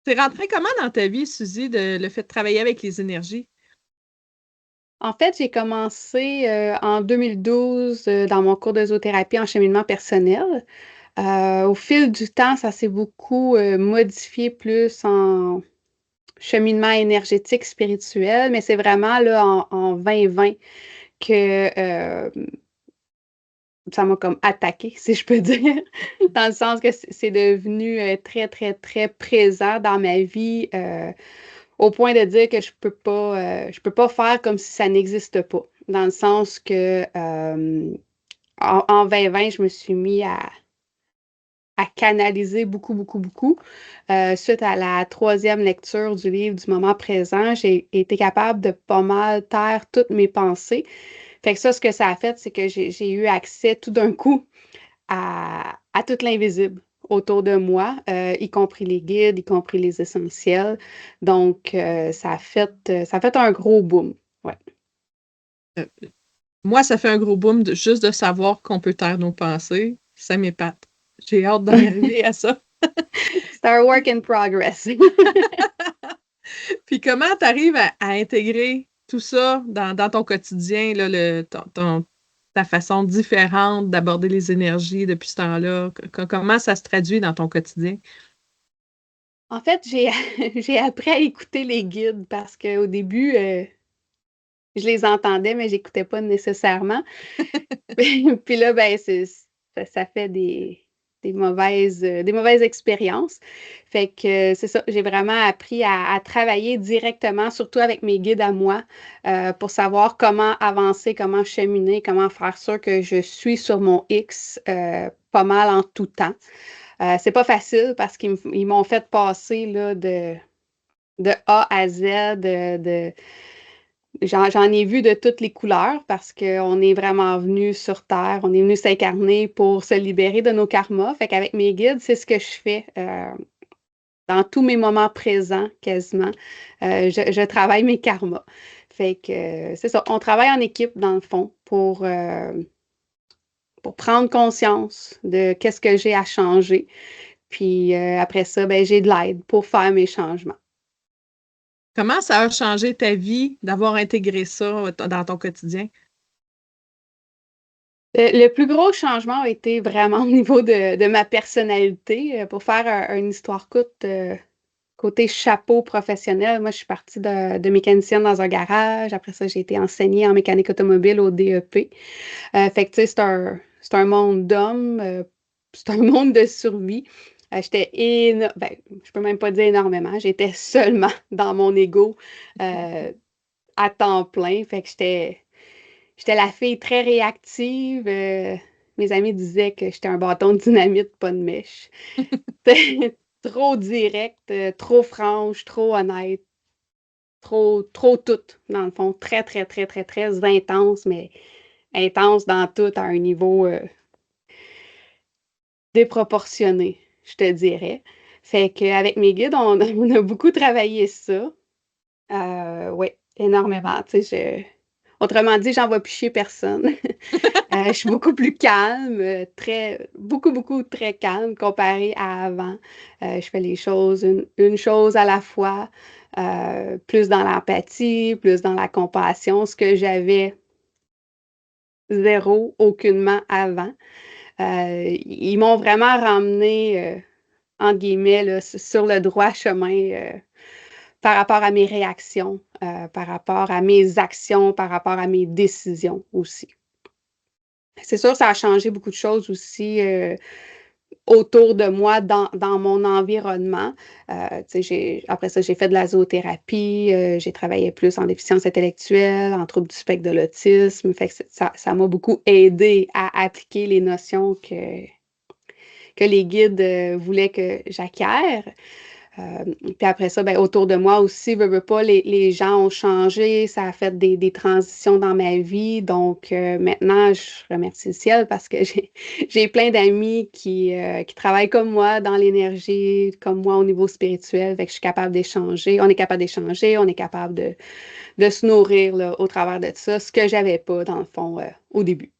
C'est rentré comment dans ta vie, Suzy, le fait de travailler avec les énergies? En fait, j'ai commencé en 2012 dans mon cours de zoothérapie en cheminement personnel. Au fil du temps, ça s'est beaucoup modifié plus en cheminement énergétique spirituel, mais c'est vraiment là en 2020 que ça m'a comme attaqué, si je peux dire, dans le sens que c'est devenu très, très, très présent dans ma vie, au point de dire que je peux pas faire comme si ça n'existe pas. Dans le sens que en 2020, je me suis mis à canaliser beaucoup, beaucoup, beaucoup. Suite à la troisième lecture du livre du moment présent, j'ai été capable de pas mal taire toutes mes pensées. Fait que ça, ce que ça a fait, c'est que j'ai eu accès tout d'un coup à tout l'invisible autour de moi, y compris les guides, y compris les essentiels. Donc, ça a fait un gros boom. Ouais. Euh, Moi, ça fait un gros boom juste de savoir qu'on peut taire nos pensées. Ça m'épate. J'ai hâte d'en arriver à ça. C'est un work in progress. Puis comment tu arrives à intégrer tout ça dans ton quotidien, là, ta façon différente d'aborder les énergies depuis ce temps-là? Comment ça se traduit dans ton quotidien? En fait, j'ai appris à écouter les guides parce qu'au début, je les entendais, mais j'écoutais pas nécessairement. Puis là, ben, ça fait des mauvaises expériences. Fait que c'est ça, j'ai vraiment appris à travailler directement, surtout avec mes guides à moi, pour savoir comment avancer, comment cheminer, comment faire sûr que je suis sur mon X pas mal en tout temps. C'est pas facile parce ils m'ont fait passer là, de A à Z, j'en ai vu de toutes les couleurs parce qu'on est vraiment venu sur Terre, on est venu s'incarner pour se libérer de nos karmas. Fait qu'avec mes guides, c'est ce que je fais dans tous mes moments présents quasiment. Je travaille mes karmas. Fait que c'est ça, on travaille en équipe dans le fond pour prendre conscience de qu'est-ce que j'ai à changer. Puis après ça, ben, j'ai de l'aide pour faire mes changements. Comment ça a changé ta vie d'avoir intégré ça dans ton quotidien? Le plus gros changement a été vraiment au niveau de ma personnalité. Pour faire une histoire courte, côté chapeau professionnel, moi, je suis partie de mécanicienne dans un garage. Après ça, j'ai été enseignée en mécanique automobile au DEP. Fait que, tu sais, c'est un monde d'hommes, c'est un monde de survie. Ben, je peux même pas dire énormément. J'étais seulement dans mon ego euh, à temps plein. Fait que j'étais la fille très réactive. Mes amis disaient que j'étais un bâton de dynamite, pas de mèche. Trop directe, trop franche, trop honnête, trop toute, dans le fond. Très, très, très, très, très intense, mais intense dans tout à un niveau déproportionné, je te dirais. Fait qu'avec mes guides, on a beaucoup travaillé ça. Oui, énormément. Tu sais, autrement dit, j'en vois plus chier personne. Je suis beaucoup plus calme, beaucoup, beaucoup très calme comparé à avant. Je fais les choses une chose à la fois, plus dans l'empathie, plus dans la compassion, ce que j'avais zéro, aucunement avant. Ils m'ont vraiment ramené, entre guillemets, là, sur le droit chemin par rapport à mes réactions, par rapport à mes actions, par rapport à mes décisions aussi. C'est sûr, ça a changé beaucoup de choses aussi autour de moi, dans mon environnement. Après ça, j'ai fait de la zoothérapie, j'ai travaillé plus en déficience intellectuelle, en troubles du spectre de l'autisme. Fait que ça m'a beaucoup aidé à appliquer les notions que les guides voulaient que j'acquière. Puis après ça, ben, autour de moi aussi, veux pas, les gens ont changé, ça a fait des transitions dans ma vie. Donc maintenant, je remercie le ciel parce que j'ai plein d'amis qui travaillent comme moi dans l'énergie, comme moi au niveau spirituel. Fait que je suis capable d'échanger, on est capable d'échanger, on est capable de se nourrir là, au travers de ça, ce que j'avais pas dans le fond au début.